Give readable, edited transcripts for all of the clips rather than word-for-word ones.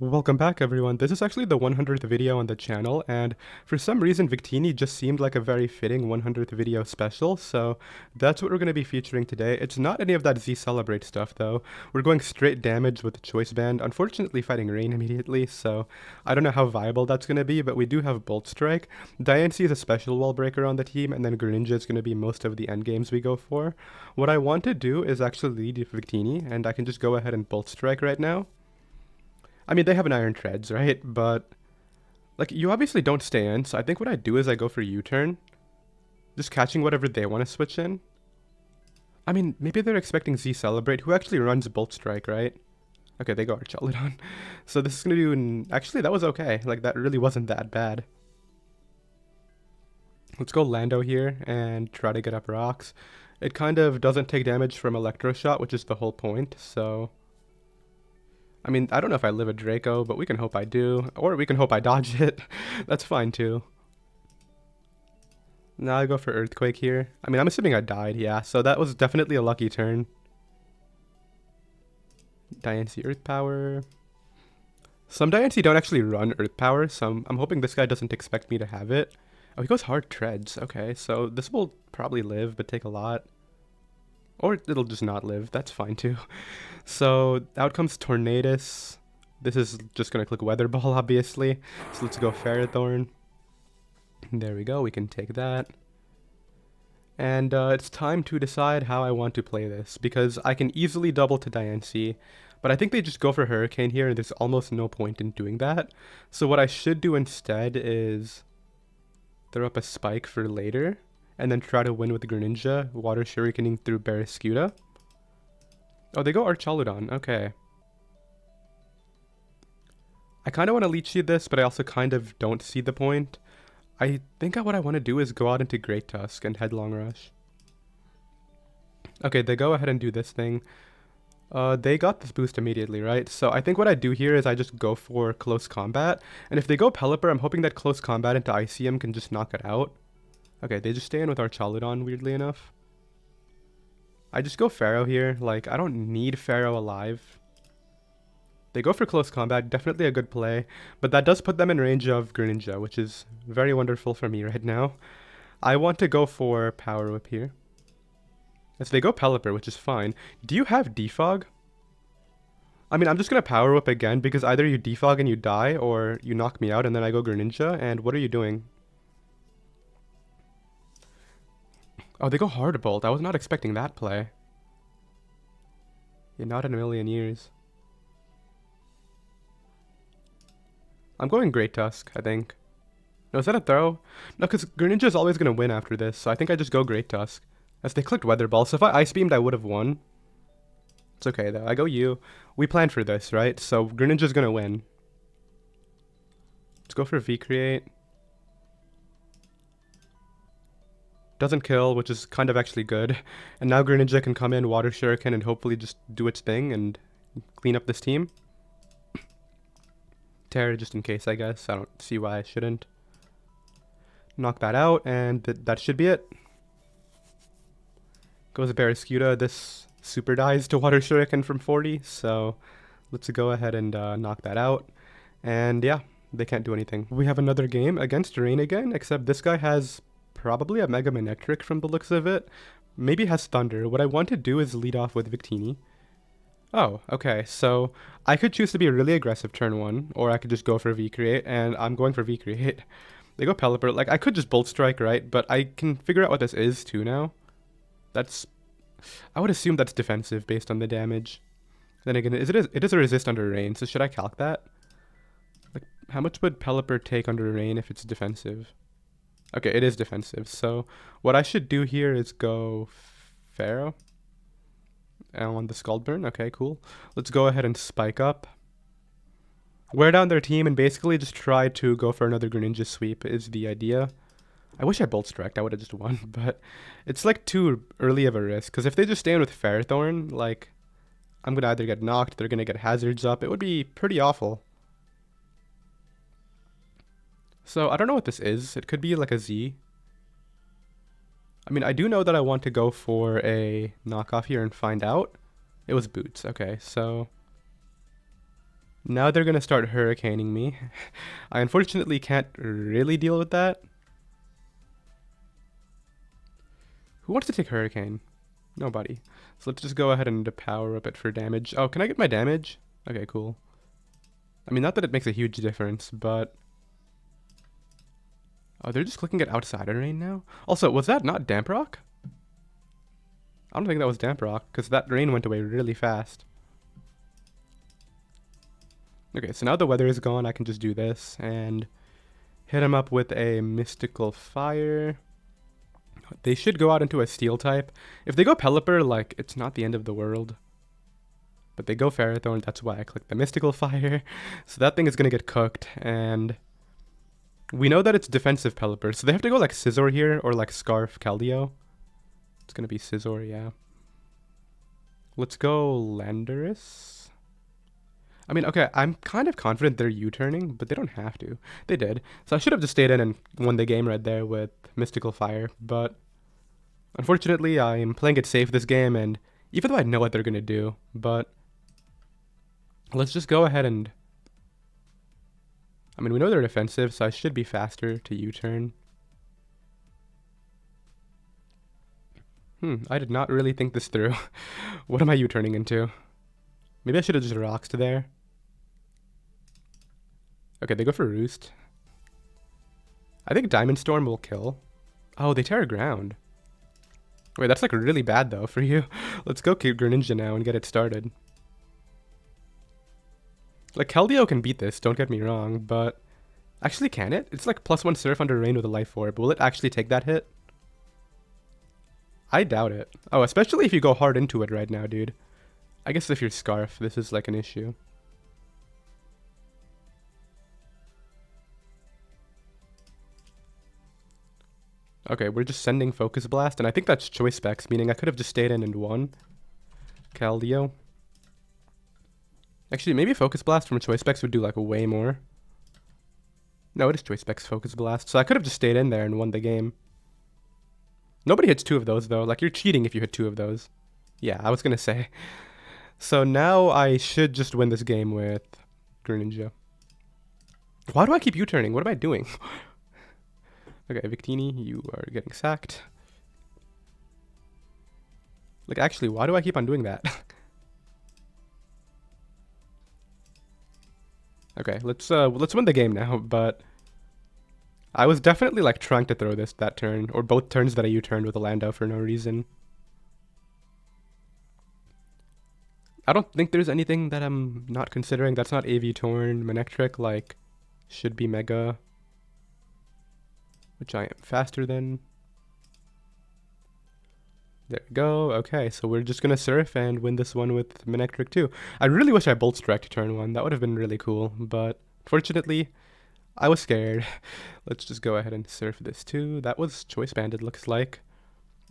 Welcome back everyone. This is actually the 100th video on the channel, and for some reason Victini just seemed like a very fitting 100th video special, so that's what we're going to be featuring today. It's not any of that Z Celebrate stuff though. We're going straight damage with the Choice Band, unfortunately fighting Rain immediately, so I don't know how viable that's going to be, but we do have Bolt Strike. Diancie is a special wall breaker on the team, and then Greninja is going to be most of the end games we go for. What I want to do is actually lead Victini, and I can just go ahead and Bolt Strike right now. I mean, they have an Iron Treads, right? But, like, you obviously don't stay in, so I think what I do is I go for U-turn. Just catching whatever they want to switch in. I mean, maybe they're expecting Z Celebrate, who actually runs Bolt Strike, right? Okay, they go Archelodon. So this is going to do... Actually, that was okay. Like, that really wasn't that bad. Let's go Lando here and try to get up rocks. It kind of doesn't take damage from Electro Shot, which is the whole point, so... I mean, I don't know if I live a Draco, but we can hope I do. Or we can hope I dodge it. That's fine, too. Now I go for Earthquake here. I mean, I'm assuming I died, yeah. So that was definitely a lucky turn. Diancie Earth Power. Some Diancie don't actually run Earth Power, so I'm hoping this guy doesn't expect me to have it. Oh, he goes Hard Treads. Okay, so this will probably live, but take a lot. Or it'll just not live. That's fine, too. So out comes Tornadus. This is just going to click Weather Ball, obviously. So let's go Ferrothorn. There we go. We can take that. And it's time to decide how I want to play this, because I can easily double to Diancie, but I think they just go for Hurricane here, and there's almost no point in doing that. So what I should do instead is throw up a Spike for later, and then try to win with Greninja, Water Shurikening through Barraskewda. Oh, they go Archelodon. Okay. I kind of want to Leech Seed this, but I also kind of don't see the point. I think what I want to do is go out into Great Tusk and Headlong Rush. Okay, they go ahead and do this thing. They got this boost immediately, right? So I think what I do here is I just go for Close Combat. And if they go Pelipper, I'm hoping that Close Combat into ICM can just knock it out. Okay, they just stay in with Archelodon, weirdly enough. I just go Pharaoh here. Like, I don't need Pharaoh alive. They go for Close Combat, definitely a good play. But that does put them in range of Greninja, which is very wonderful for me right now. I want to go for Power Whip here. As they go Pelipper, which is fine. Do you have Defog? I mean, I'm just going to Power Whip again, because either you Defog and you die, or you knock me out and then I go Greninja, and what are you doing? Oh, they go Hard Bolt. I was not expecting that play. Yeah, not in a million years. I'm going Great Tusk, I think. No, is that a throw? No, because Greninja is always going to win after this, so I think I just go Great Tusk. As they clicked Weather Ball, so if I Ice Beamed, I would have won. It's okay, though. I go you. We planned for this, right? So Greninja's going to win. Let's go for V-Create. Doesn't kill, which is kind of actually good. And now Greninja can come in, Water Shuriken, and hopefully just do its thing and clean up this team. Terra just in case, I guess. I don't see why I shouldn't. Knock that out, and that should be it. Goes Barraskewda. This super dies to Water Shuriken from 40, so let's go ahead and knock that out. And yeah, they can't do anything. We have another game against Rain again, except this guy has probably a Mega Manectric from the looks of it. Maybe has Thunder. What I want to do is lead off with Victini. Oh, okay, so I could choose to be really aggressive turn 1, or I could just go for V-Create, and I'm going for V-Create. They go Pelipper. Like, I could just Bolt Strike, right? But I can figure out what this is, too, now. That's... I would assume that's defensive, based on the damage. Then again, it is a resist under Rain, so should I calc that? Like, how much would Pelipper take under Rain if it's defensive? Okay, it is defensive, so what I should do here is go Pharaoh. On the Scald Burn. Okay, cool. Let's go ahead and Spike up. Wear down their team and basically just try to go for another Greninja sweep is the idea. I wish I Bolt Striked. I would have just won, but it's like too early of a risk. Because if they just stay in with Ferrothorn, like, I'm going to either get knocked, they're going to get hazards up. It would be pretty awful. So I don't know what this is. It could be like a Z. I mean, I do know that I want to go for a knockoff here and find out. It was Boots. Okay, so Now they're gonna start hurricaning me. I unfortunately can't really deal with that. Who wants to take Hurricane? Nobody. So let's just go ahead and power up it for damage. Oh, can I get my damage? Okay, cool. I mean, not that it makes a huge difference, but... Oh, they're just clicking at Outsider Rain now? Also, was that not Damp Rock? I don't think that was Damp Rock, because that rain went away really fast. Okay, so now the weather is gone, I can just do this, and hit him up with a Mystical Fire. They should go out into a Steel type. If they go Pelipper, like, it's not the end of the world. But they go Ferrothorn, that's why I clicked the Mystical Fire. So that thing is going to get cooked, and... We know that it's defensive Pelipper, so they have to go like Scizor here, or like Scarf Keldeo. It's going to be Scizor, yeah. Let's go Landorus. I mean, okay, I'm kind of confident they're U-turning, but they don't have to. They did. So I should have just stayed in and won the game right there with Mystical Fire, but unfortunately I'm playing it safe this game, and even though I know what they're going to do, but let's just go ahead and... I mean, we know they're defensive, so I should be faster to U-turn. I did not really think this through. What am I U-turning into? Maybe I should have just Roxed there. Okay, they go for Roost. I think Diamond Storm will kill. Oh, they Terra Ground. Wait, that's like really bad though for you. Let's go Greninja now and get it started. Like, Keldeo can beat this, don't get me wrong, but... Actually, can it? It's like +1 Surf under Rain with a Life Orb. Will it actually take that hit? I doubt it. Oh, especially if you go hard into it right now, dude. I guess if you're Scarf, this is like an issue. Okay, we're just sending Focus Blast, and I think that's Choice Specs, meaning I could have just stayed in and won. Keldeo. Actually, maybe Focus Blast from Choice Specs would do like way more. No, it is Choice Specs Focus Blast, so I could have just stayed in there and won the game. Nobody hits 2 of those though, like you're cheating if you hit 2 of those. Yeah, I was gonna say. So now I should just win this game with Greninja. Why do I keep U-turning? What am I doing? Okay, Victini, you are getting sacked. Like, actually, why do I keep on doing that? Okay, let's win the game now, but I was definitely like trying to throw that turn, or both turns that I U-turned with a Lando for no reason. I don't think there's anything that I'm not considering. That's not AV Torn. Manectric, like, should be Mega, which I am faster than. There we go. Okay, so we're just gonna Surf and win this one with Manectric too. I really wish I Bolt Strike to turn 1. That would have been really cool, but fortunately, I was scared. Let's just go ahead and Surf this too. That was Choice Banded, looks like.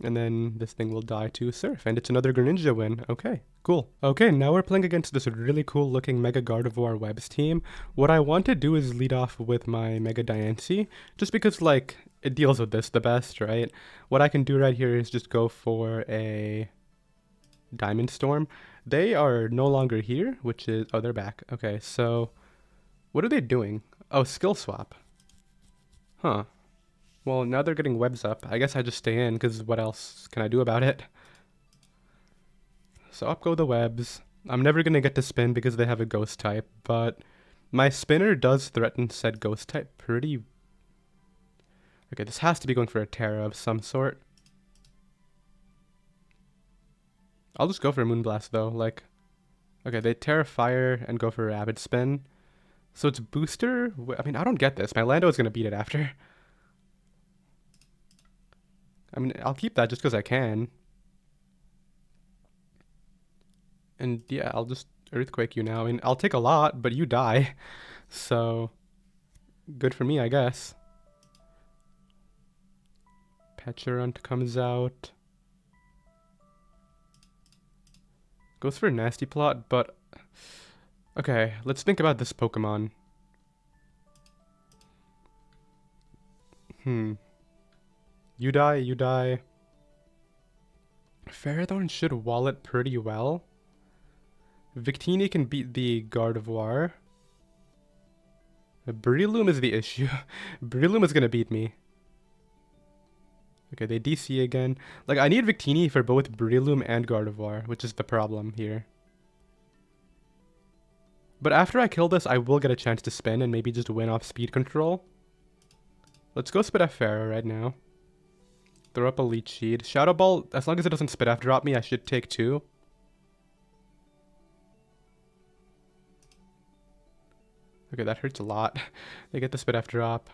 And then this thing will die to Surf, and it's another Greninja win. Okay, cool. Okay, now we're playing against this really cool looking Mega Gardevoir Webs team. What I want to do is lead off with my Mega Diancie, just because, like, it deals with this the best, right? What I can do right here is just go for a Diamond Storm. They are no longer here, which is... Oh, they're back. Okay, so what are they doing? Oh, Skill Swap. Huh. Well, now they're getting webs up. I guess I just stay in, because what else can I do about it? So up go the webs. I'm never going to get to spin because they have a ghost type, but my spinner does threaten said ghost type pretty... Okay, this has to be going for a Terra of some sort. I'll just go for a Moonblast, though. Like, okay, they Terra Fire and go for a Rapid Spin. So it's Booster? I mean, I don't get this. My Lando is going to beat it after. I mean, I'll keep that just because I can. And yeah, I'll just Earthquake you now. I mean, I'll take a lot, but you die. So, good for me, I guess. Pecharunt comes out. Goes for a Nasty Plot, but... Okay, let's think about this Pokemon. You die, you die. Ferrothorn should wall it pretty well. Victini can beat the Gardevoir. Breloom is the issue. Breloom is gonna beat me. Okay, they DC again. Like, I need Victini for both Breloom and Gardevoir, which is the problem here. But after I kill this, I will get a chance to spin and maybe just win off speed control. Let's go spit Pharaoh right now. Throw up a Leech Seed. Shadow Ball, as long as it doesn't spit F drop me, I should take 2. Okay, that hurts a lot. They get the spit F drop.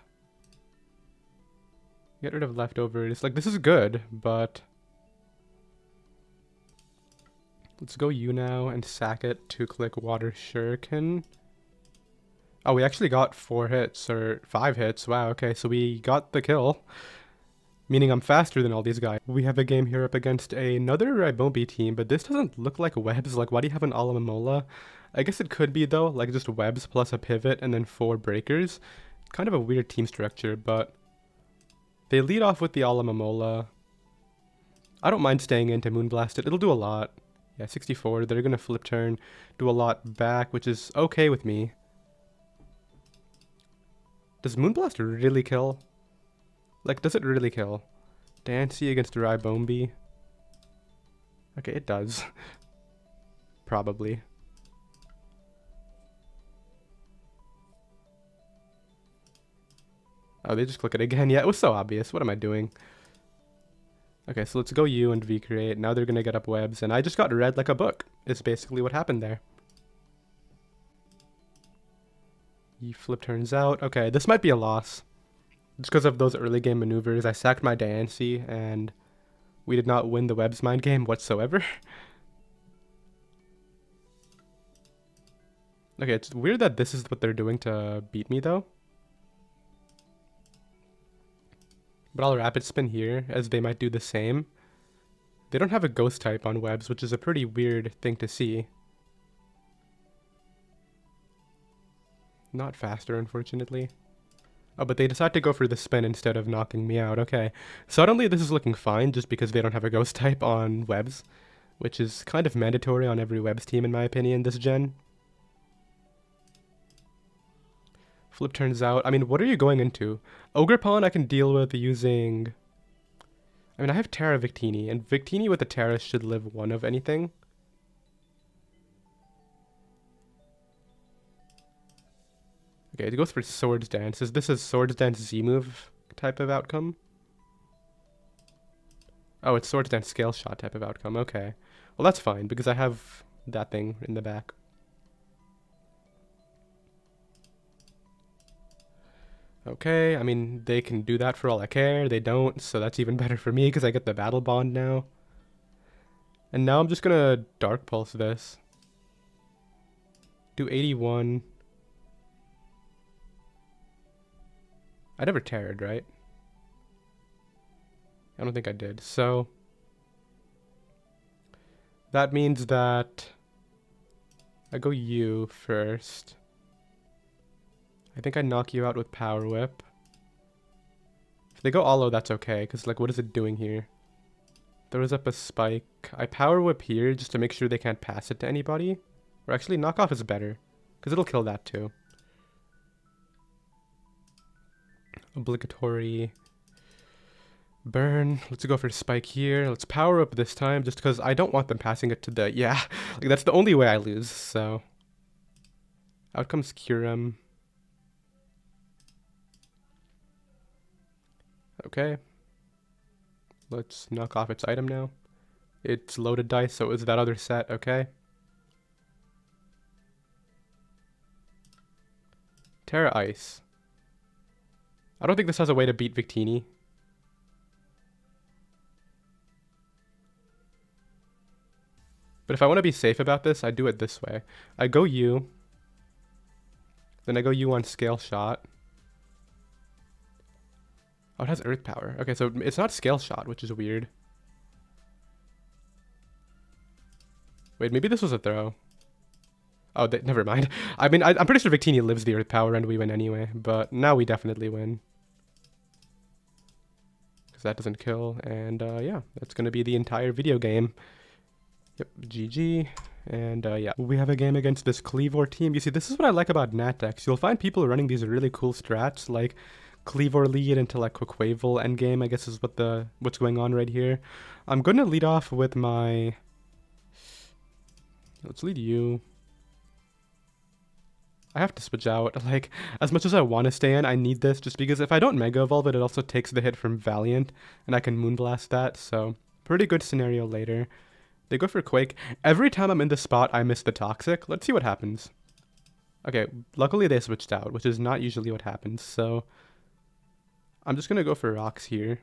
Get rid of leftovers. Like, this is good, but... Let's go U now and sack it to click Water Shuriken. Oh, we actually got 4 hits, or 5 hits. Wow, okay, so we got the kill. Meaning I'm faster than all these guys. We have a game here up against another Ribombee team, but this doesn't look like webs. Like, why do you have an Alomomola? I guess it could be, though, like just webs plus a pivot and then 4 breakers. Kind of a weird team structure, but... They lead off with the Alomomola. I don't mind staying in to Moonblast it. It'll do a lot. Yeah, 64. They're going to flip turn, do a lot back, which is okay with me. Does Moonblast really kill? Like, does it really kill? Dancy against Ribombee. Okay, it does. Probably. Oh, they just click it again. Yeah, it was so obvious. What am I doing? Okay, so let's go U and V create. Now they're gonna get up webs, and I just got read like a book. It's basically what happened there. You flip turns out. Okay, this might be a loss. Just because of those early game maneuvers, I sacked my Diancie, and we did not win the webs mind game whatsoever. Okay, it's weird that this is what they're doing to beat me, though. But I'll rapid spin here, as they might do the same. They don't have a ghost type on webs, which is a pretty weird thing to see. Not faster, unfortunately. Oh, but they decide to go for the spin instead of knocking me out. Okay. Suddenly this is looking fine, just because they don't have a ghost type on webs, which is kind of mandatory on every webs team, in my opinion, this gen. Flip turns out. I mean, what are you going into? Ogerpon I can deal with using... I mean, I have Terra Victini, and Victini with the Terra should live 1 of anything. Okay, it goes for Swords Dance. This is Swords Dance Z-move type of outcome? Oh, it's Swords Dance Scale Shot type of outcome. Okay. Well, that's fine, because I have that thing in the back. Okay, I mean, they can do that for all I care. They don't, so that's even better for me because I get the Battle Bond now. And now I'm just gonna Dark Pulse this. Do 81. I never Terrored, right? I don't think I did. So that means that I go U first. I think I knock you out with Power Whip. If they go Alo, that's okay, because, like, what is it doing here? Throws up a Spike. I Power Whip here just to make sure they can't pass it to anybody. Or actually, Knockoff is better, because it'll kill that too. Obligatory burn. Let's go for Spike here. Let's Power Up this time, just because I don't want them passing it to the... Yeah, like, that's the only way I lose, so... Out comes Kyurem. Okay. Let's knock off its item now. It's loaded dice, so it's that other set, okay? Terra Ice. I don't think this has a way to beat Victini. But if I want to be safe about this, I do it this way. I go U. Then I go U on Scale Shot. Oh, it has Earth Power. Okay, so it's not Scale Shot, which is weird. Wait, maybe this was a throw. Oh, never mind. I mean, I'm pretty sure Victini lives the Earth Power and we win anyway. But now we definitely win. Because that doesn't kill. And yeah, that's going to be the entire video game. Yep, GG. And yeah, we have a game against this Cleavor team. You see, this is what I like about Natex. You'll find people running these really cool strats, like Cleavor lead into like Quaquavel endgame, I guess is what's going on right here. I'm going to lead off with my... Let's lead you. I have to switch out. Like, as much as I want to stay in, I need this just because if I don't Mega Evolve it, it also takes the hit from Valiant, and I can Moonblast that, so pretty good scenario later. They go for Quake. Every time I'm in the spot, I miss the Toxic. Let's see what happens. Okay, luckily they switched out, which is not usually what happens, so... I'm just going to go for Rocks here.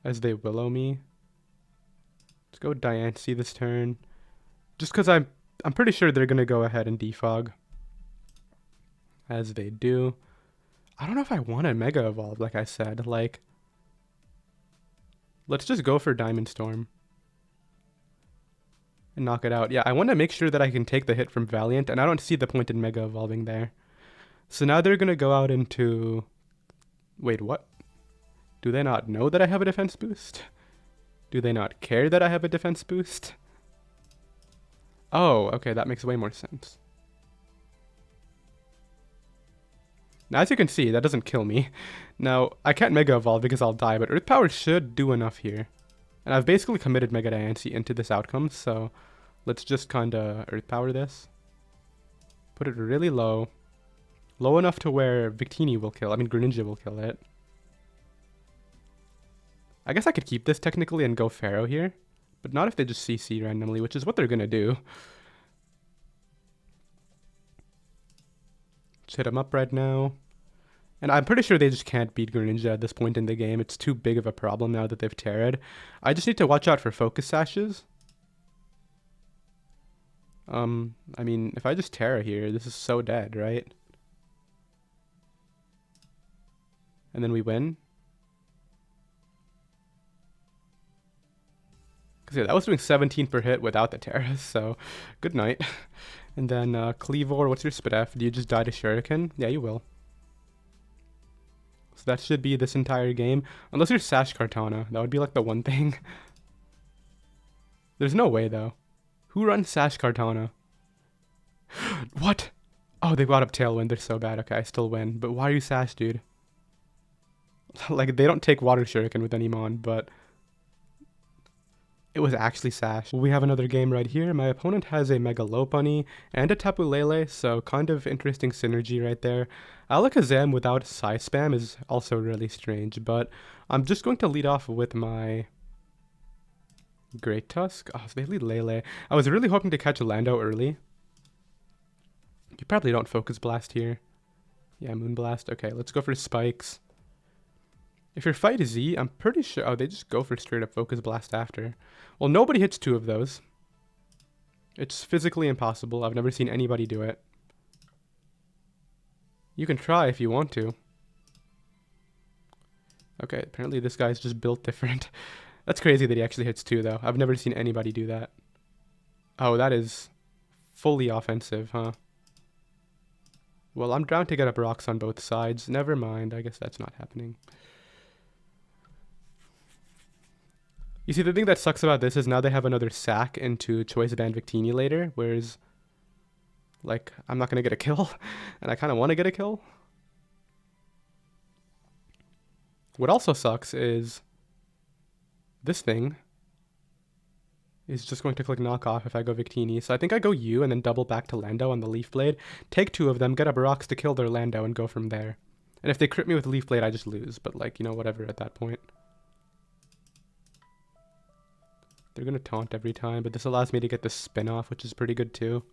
As they Willow me. Let's go Diancie this turn. Just because I'm pretty sure they're going to go ahead and defog. As they do. I don't know if I want to Mega Evolve, like I said. Like, let's just go for Diamond Storm. And knock it out. Yeah, I want to make sure that I can take the hit from Valiant, and I don't see the point in Mega Evolving there. So now they're going to go out into... Wait, what? Do they not know that I have a defense boost? Do they not care that I have a defense boost? Oh, okay, that makes way more sense. Now, as you can see, that doesn't kill me. Now, I can't Mega Evolve because I'll die, but Earth Power should do enough here. And I've basically committed Mega Diancie into this outcome, so let's just kinda Earth Power this. Put it really low. Low enough to where Greninja will kill it. I guess I could keep this technically and go Pharaoh here, but not if they just CC randomly, which is what they're gonna do. Just hit him up right now. And I'm pretty sure they just can't beat Greninja at this point in the game. It's too big of a problem now that they've Terra'd. I just need to watch out for Focus Sashes. I mean, if I just Terra here, this is so dead, right? And then we win. Because yeah, that was doing 17 per hit without the Terra, so good night. And then Cleavor, what's your Spidef? Do you just die to Shuriken? Yeah, you will. So that should be this entire game. Unless you're Sash Kartana. That would be like the one thing. There's no way though. Who runs Sash Kartana? What? Oh, they got up Tailwind. They're so bad. Okay, I still win. But why are you Sash, dude? Like, they don't take Water Shuriken with any Mon, but... It was actually Sash. We have another game right here. My opponent has a Mega Lopunny and a Tapu Lele, so kind of interesting synergy right there. Alakazam without Psy Spam is also really strange, but I'm just going to lead off with my Great Tusk. Oh, so they lead Lele. I was really hoping to catch a Lando early. You probably don't Focus Blast here. Yeah, Moonblast. Okay, let's go for Spikes. If your fight is Z, I'm pretty sure... Oh, they just go for straight up Focus Blast after. Well, nobody hits two of those. It's physically impossible. I've never seen anybody do it. You can try if you want to. Okay, apparently this guy's just built different. That's crazy that he actually hits two, though. I've never seen anybody do that. Oh, that is fully offensive, huh? Well, I'm down to get up rocks on both sides. Never mind. I guess that's not happening. You see, the thing that sucks about this is now they have another sack into Choice Band Victini later, whereas, like, I'm not going to get a kill, and I kind of want to get a kill. What also sucks is this thing is just going to click knockoff if I go Victini. So I think I go U and then double back to Lando on the Leaf Blade, take two of them, get up rocks to kill their Lando, and go from there. And if they crit me with Leaf Blade, I just lose, but, like, you know, whatever at that point. They're going to taunt every time, but this allows me to get the spin off, which is pretty good too.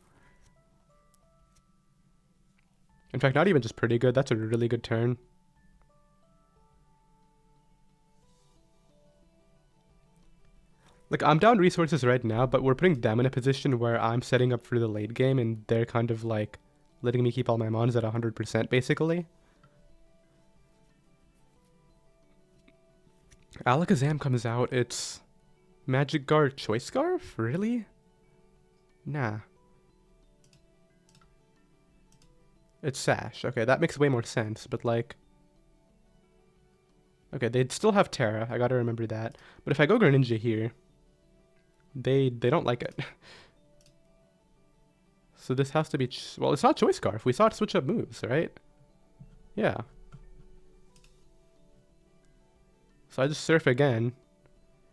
In fact, not even just pretty good, that's a really good turn. Like, I'm down resources right now, but we're putting them in a position where I'm setting up for the late game, and they're kind of, like, letting me keep all my mons at 100%, basically. Alakazam comes out, it's... Magic Guard Choice Scarf? Really? Nah. It's Sash. Okay, that makes way more sense, but like... Okay, they'd still have Terra. I gotta remember that. But if I go Greninja here... They don't like it. So this has to be... well, it's not Choice Scarf. We saw it switch up moves, right? Yeah. So I just surf again.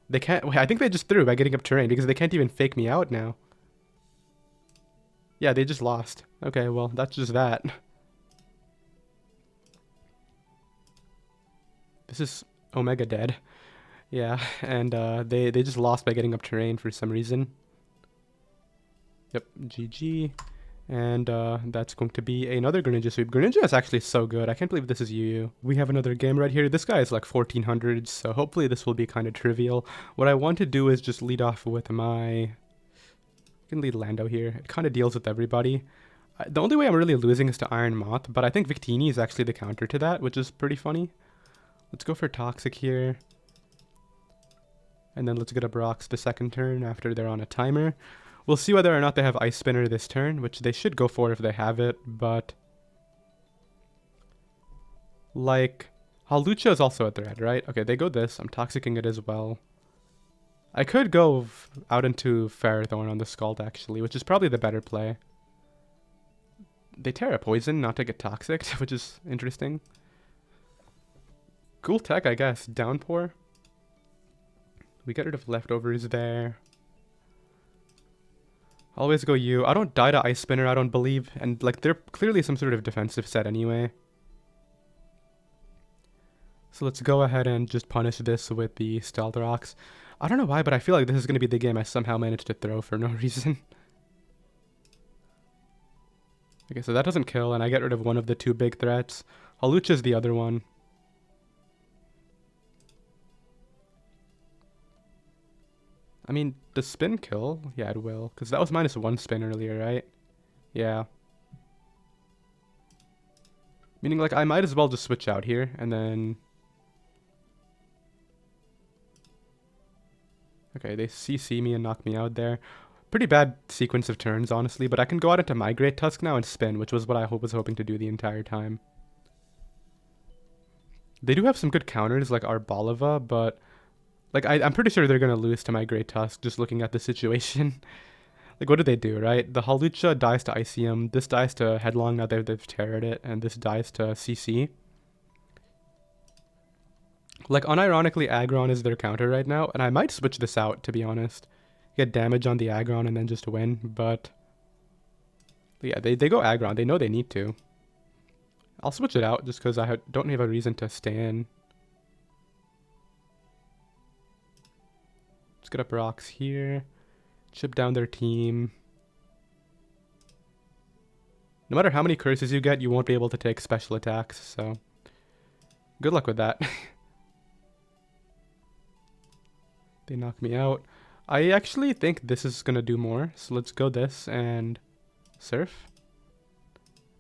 They can't... I think they just threw by getting up terrain because they can't even fake me out now. Yeah, they just lost. Okay, well, that's just that. This is Omega dead. Yeah, and they just lost by getting up terrain for some reason. Yep, GG. And that's going to be another Greninja sweep. Greninja is actually so good. I can't believe this is Yu. We have another game right here. This guy is like 1400, so hopefully this will be kind of trivial. What I want to do is just lead off with my... I can lead Lando here. It kind of deals with everybody. The only way I'm really losing is to Iron Moth, but I think Victini is actually the counter to that, which is pretty funny. Let's go for Toxic here. And then let's get a Brox the second turn after they're on a timer. We'll see whether or not they have Ice Spinner this turn, which they should go for if they have it, but... like, Hawlucha is also a threat, right? Okay, they go this. I'm Toxicking it as well. I could go out into Ferrothorn on the Scald, actually, which is probably the better play. They Terra Poison, not to get Toxic, which is interesting. Cool tech, I guess. Downpour. We get rid of leftovers there. Always go you. I don't die to Ice Spinner, I don't believe. And, like, they're clearly some sort of defensive set anyway. So let's go ahead and just punish this with the Stealth Rocks. I don't know why, but I feel like this is going to be the game I somehow managed to throw for no reason. Okay, so that doesn't kill, and I get rid of one of the two big threats. Hawlucha is the other one. I mean, does spin kill? Yeah, it will. Because that was -1 spin earlier, right? Yeah. Meaning, like, I might as well just switch out here, and then... okay, they CC me and knock me out there. Pretty bad sequence of turns, honestly, but I can go out into Migrate Tusk now and spin, which was what I was hoping to do the entire time. They do have some good counters, like Arbalava, but... like, I'm pretty sure they're going to lose to Migrate Tusk, just looking at the situation. Like, what do they do, right? The Hawlucha dies to Icium, this dies to Headlong, now they've terrored it, and this dies to CC. Like, unironically, Aggron is their counter right now, and I might switch this out, to be honest. Get damage on the Aggron and then just win, but... yeah, they go Aggron. They know they need to. I'll switch it out just because I don't have a reason to stay in. Let's get up rocks here. Chip down their team. No matter how many curses you get, you won't be able to take special attacks, so... good luck with that. They knock me out. I actually think this is going to do more. So let's go this and surf.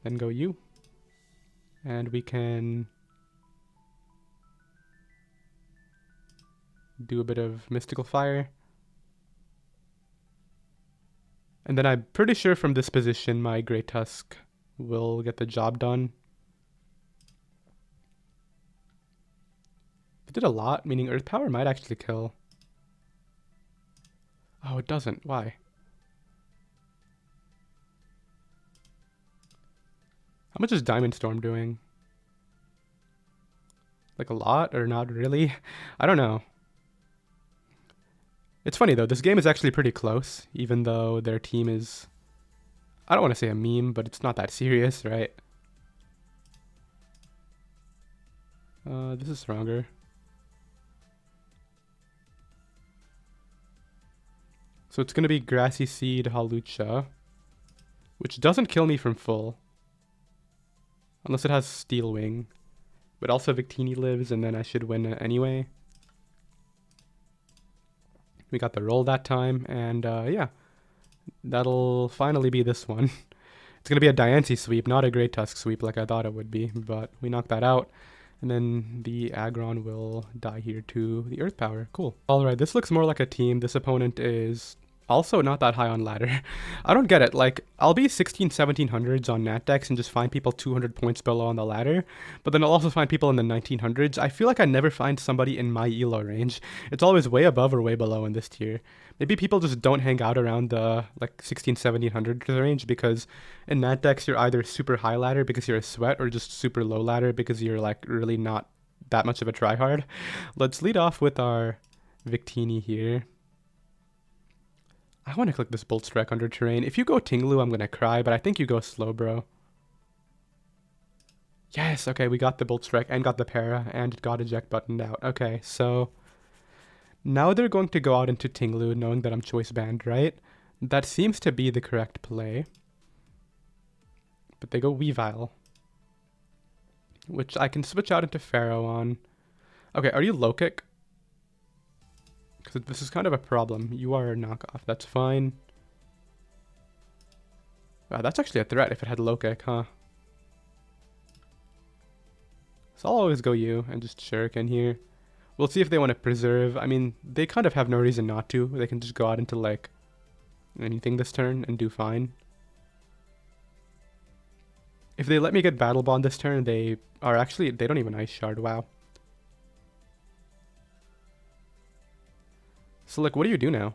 Then go you. And we can do a bit of Mystical Fire. And then I'm pretty sure from this position my Great Tusk will get the job done. It did a lot, meaning Earth Power might actually kill. Oh, it doesn't. Why? How much is Diamond Storm doing? Like a lot or not really? I don't know. It's funny though, this game is actually pretty close, even though their team is... I don't want to say a meme, but it's not that serious, right? This is stronger. So it's going to be Grassy Seed Hawlucha, which doesn't kill me from full. Unless it has Steel Wing. But also Victini lives, and then I should win anyway. We got the roll that time, and yeah. That'll finally be this one. It's going to be a Diancie sweep, not a Great Tusk sweep like I thought it would be. But we knocked that out. And then the Aggron will die here to the Earth Power. Cool. Alright, this looks more like a team. This opponent is also not that high on ladder. I don't get it. Like, I'll be 16, 1700s on Nat decks and just find people 200 points below on the ladder, but then I'll also find people in the 1900s. I feel like I never find somebody in my elo range. It's always way above or way below in this tier. Maybe people just don't hang out around the like 16, 1700 range because in Nat decks you're either super high ladder because you're a sweat or just super low ladder because you're like really not that much of a tryhard. Let's lead off with our Victini here. I want to click this Bolt Strike under terrain. If you go Tinglu, I'm going to cry, but I think you go slow, bro. Yes, okay, we got the Bolt Strike and got the Para and got eject buttoned out. Okay, so now they're going to go out into Tinglu knowing that I'm choice banned, right? That seems to be the correct play. But they go Weavile, which I can switch out into Pharaoh on. Okay, are you low kick? Because this is kind of a problem. You are a knockoff. That's fine. Wow, that's actually a threat if it had low kick, huh? So I'll always go you and just Shuriken here. We'll see if they want to preserve. I mean, they kind of have no reason not to. They can just go out into, like, anything this turn and do fine. If they let me get Battle Bond this turn, they are actually... They don't even Ice Shard. Wow. So, like, what do you do now?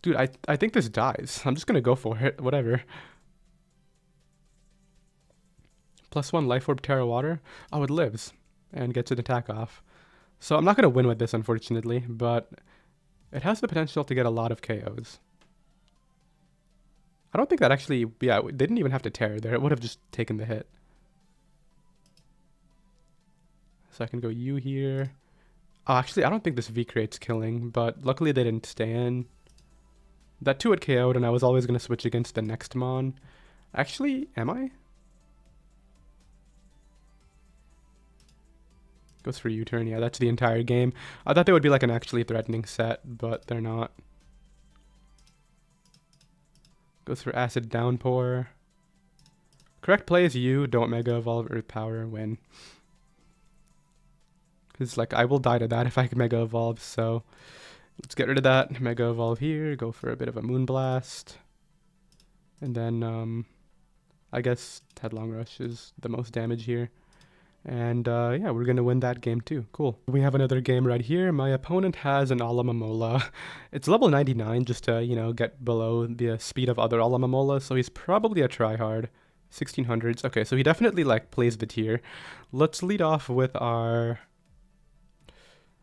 Dude, I think this dies. I'm just gonna go for it. Whatever. +1 Life Orb Terra Water. Oh, it lives. And gets an attack off. So I'm not gonna win with this, unfortunately. But it has the potential to get a lot of KOs. I don't think that actually... Yeah, they didn't even have to tear there. It would have just taken the hit. So I can go you here. Oh, actually, I don't think this V creates killing, but luckily they didn't stand. That 2 had KO'd, and I was always going to switch against the next Mon. Actually, am I? Goes for U-turn. Yeah, that's the entire game. I thought they would be like an actually threatening set, but they're not. Goes for Acid Downpour. Correct play is you. Don't Mega Evolve Earth Power. Win. Because, like, I will die to that if I can Mega Evolve, so... Let's get rid of that. Mega Evolve here. Go for a bit of a Moonblast. And then, I guess Headlong Rush is the most damage here. And, yeah, we're going to win that game too. Cool. We have another game right here. My opponent has an Alamamola. It's level 99 just to, you know, get below the speed of other Alamamola. So he's probably a tryhard. 1600s. Okay, so he definitely, like, plays the tier. Let's lead off with our...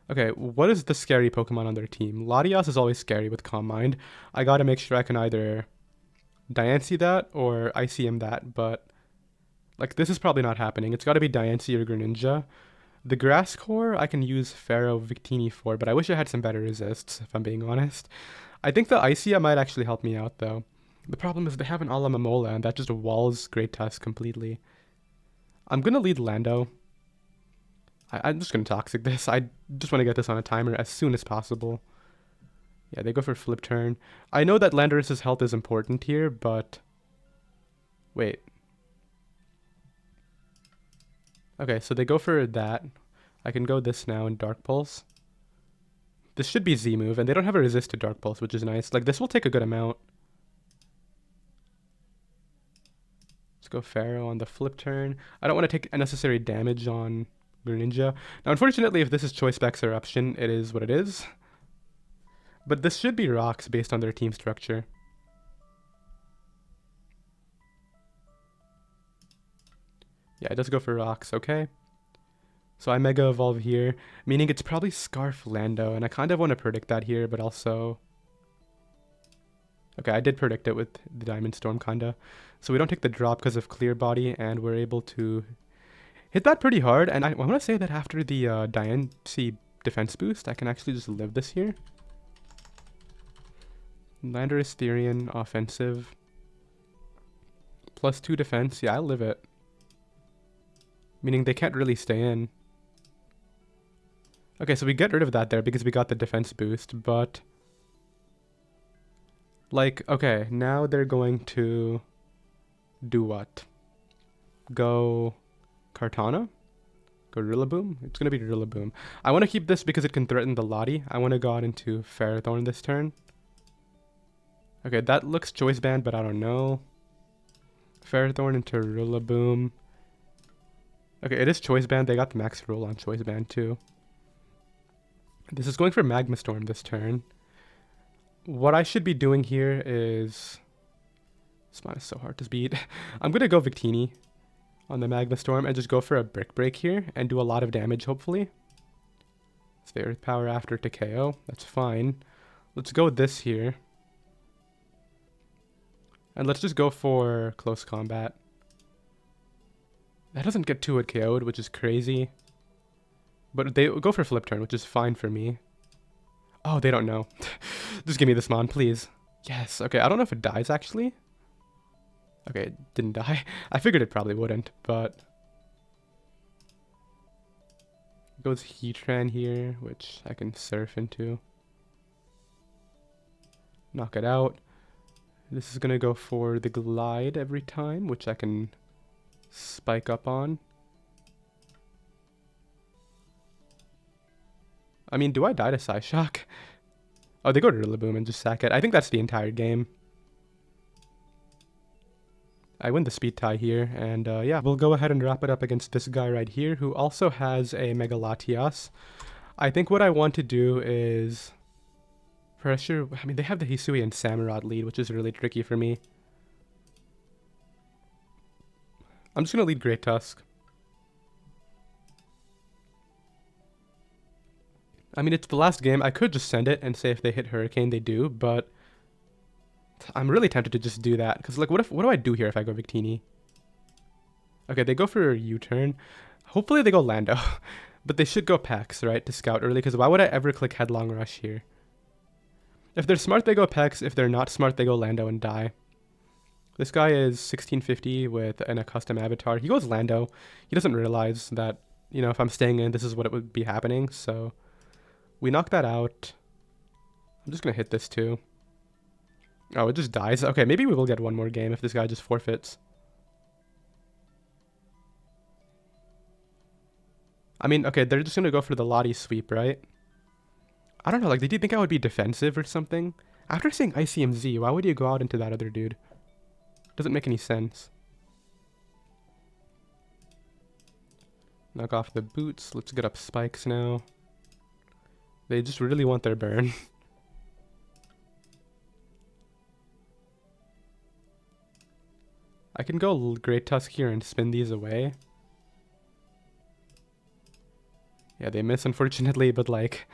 Okay, what is the scary Pokemon on their team? Latias is always scary with Calm Mind. I gotta make sure I can either Diancie that or ICM that, but like this is probably not happening. It's gotta be Diancie or Greninja. The Grass Core I can use Pharaoh Victini for, but I wish I had some better resists, if I'm being honest. I think the Icea might actually help me out though. The problem is they have an Alamamola and that just walls Great Tusk completely. I'm gonna lead Lando. I'm just going to Toxic this. I just want to get this on a timer as soon as possible. Yeah, they go for Flip Turn. I know that Landorus's health is important here, but... Wait. Okay, so they go for that. I can go this now in Dark Pulse. This should be Z move, and they don't have a resist to Dark Pulse, which is nice. Like, this will take a good amount. Let's go Pharaoh on the Flip Turn. I don't want to take unnecessary damage on... Greninja. Now, unfortunately, if this is Choice Specs Eruption, it is what it is. But this should be Rocks based on their team structure. Yeah, it does go for Rocks, okay. So I Mega Evolve here, meaning it's probably Scarf Lando, and I kind of want to predict that here, but also... Okay, I did predict it with the Diamond Storm, kinda. So we don't take the drop because of Clear Body, and we're able to... hit that pretty hard, and I want to say that after the Diancie defense boost, I can actually just live this here. Landorus Therian offensive. +2 defense. Yeah, I'll live it. Meaning they can't really stay in. Okay, so we get rid of that there because we got the defense boost, but... Like, okay, now they're going to... do what? Go... Kartana? Gorilla Boom? It's going to be Gorilla Boom. I want to keep this because it can threaten the Lottie. I want to go out into Ferrothorn this turn. Okay, that looks Choice Band, but I don't know. Ferrothorn into Gorilla Boom. Okay, it is Choice Band. They got the max roll on Choice Band too. This is going for Magma Storm this turn. What I should be doing here is... This mod is so hard to beat. I'm going to go Victini on the Magma Storm and just go for a Brick Break here and do a lot of damage, hopefully. It's the Earth Power after to KO. That's fine. Let's go with this here. And let's just go for Close Combat. That doesn't get 2-hit KO'd, which is crazy. But they go for Flip Turn, which is fine for me. Oh, they don't know. Just give me this Mon, please. Yes. Okay, I don't know if it dies, actually. Okay, it didn't die. I figured it probably wouldn't, but... Goes Heatran here, which I can surf into. Knock it out. This is going to go for the Glide every time, which I can spike up on. I mean, do I die to Psyshock? Oh, they go to Rillaboom and just sack it. I think that's the entire game. I win the speed tie here, and yeah, we'll go ahead and wrap it up against this guy right here, who also has a Mega Latias. I think what I want to do is pressure... I mean, they have the Hisui and Samurott lead, which is really tricky for me. I'm just going to lead Great Tusk. I mean, it's the last game. I could just send it and say if they hit Hurricane, they do, but... I'm really tempted to just do that, because like, what do I do here if I go Victini? Okay, they go for a U-turn. Hopefully they go Lando, but they should go Pex, right, to scout early, because why would I ever click Headlong Rush here? If they're smart, they go Pex. If they're not smart, they go Lando and die. This guy is 1650 with a custom avatar. He goes Lando. He doesn't realize that, you know, if I'm staying in, this is what it would be happening, so we knock that out. I'm just going to hit this too. Oh, it just dies. Okay, maybe we will get one more game if this guy just forfeits. I mean, okay, they're just going to go for the Lottie sweep, right? I don't know, like, did you think I would be defensive or something? After saying ICMZ, why would you go out into that other dude? Doesn't make any sense. Knock off the boots. Let's get up spikes now. They just really want their burn. I can go Great Tusk here and spin these away. Yeah, they miss, unfortunately, but, like,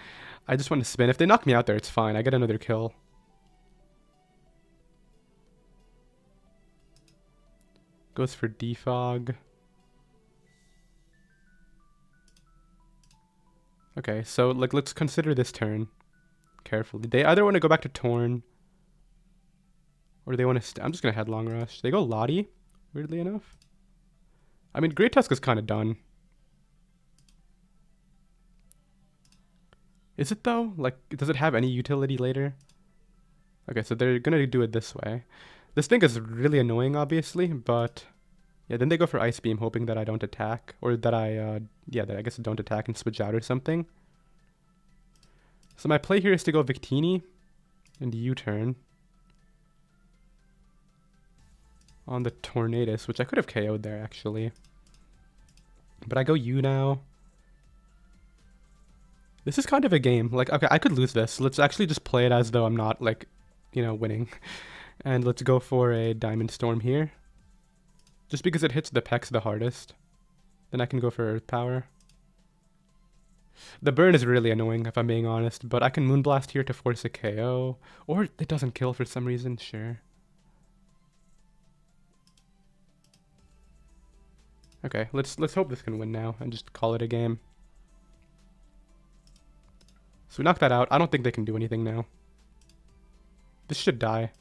I just want to spin. If they knock me out there, it's fine. I get another kill. Goes for Defog. Okay, so, like, let's consider this turn carefully. They either want to go back to Torn, or they want to... I'm just going to Headlong Rush. They go Lottie, weirdly enough. I mean, Great Tusk is kind of done. Is it, though? Like, does it have any utility later? Okay, so they're going to do it this way. This thing is really annoying, obviously, but... Yeah, then they go for Ice Beam, hoping that I don't attack. Or that I, that I guess don't attack and switch out or something. So my play here is to go Victini and U-turn on the Tornadus, which I could have KO'd there, actually. But I go U now. This is kind of a game. Like, okay, I could lose this. Let's actually just play it as though I'm not, like, you know, winning. And let's go for a Diamond Storm here. Just because it hits the Pex the hardest. Then I can go for Earth Power. The burn is really annoying, if I'm being honest. But I can Moonblast here to force a KO. Or it doesn't kill for some reason, sure. Okay, let's hope this can win now and just call it a game. So we knock that out. I don't think they can do anything now. This should die.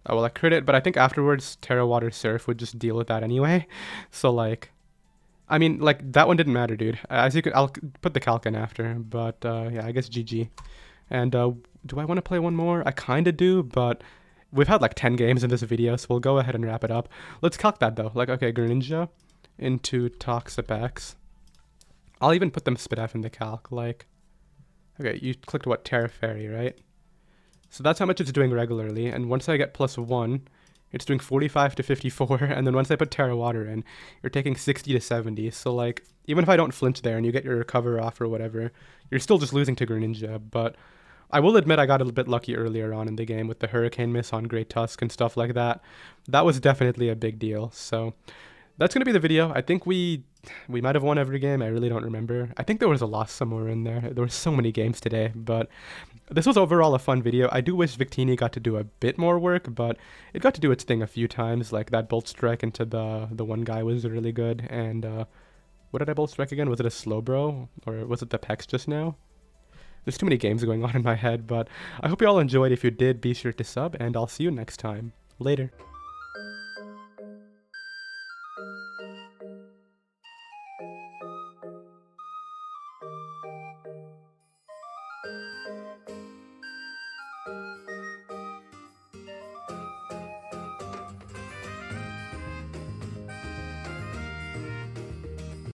Oh, well, I crit it, but I think afterwards Terra Water Surf would just deal with that anyway. So, like... I mean, like, that one didn't matter, dude. As you could... I'll put the calc in after, but, yeah, I guess GG. And, do I want to play one more? I kind of do, but... we've had like 10 games in this video, so we'll go ahead and wrap it up. Let's calc that though. Like, okay, Greninja into Toxapex. I'll even put them SPDF in the calc. Like, okay, you clicked what? Terra Fairy, right? So that's how much it's doing regularly. And once I get +1, it's doing 45 to 54. And then once I put Terra Water in, you're taking 60 to 70. So like, even if I don't flinch there and you get your recover off or whatever, you're still just losing to Greninja. But I will admit I got a little bit lucky earlier on in the game with the Hurricane Miss on Great Tusk and stuff like that. That was definitely a big deal. So that's going to be the video. I think we might have won every game. I really don't remember. I think there was a loss somewhere in there. There were so many games today, but this was overall a fun video. I do wish Victini got to do a bit more work, but it got to do its thing a few times. Like that Bolt Strike into the one guy was really good. And what did I Bolt Strike again? Was it a Slowbro? Or was it the Pex just now? There's too many games going on in my head, but I hope you all enjoyed. If you did, be sure to sub, and I'll see you next time. Later.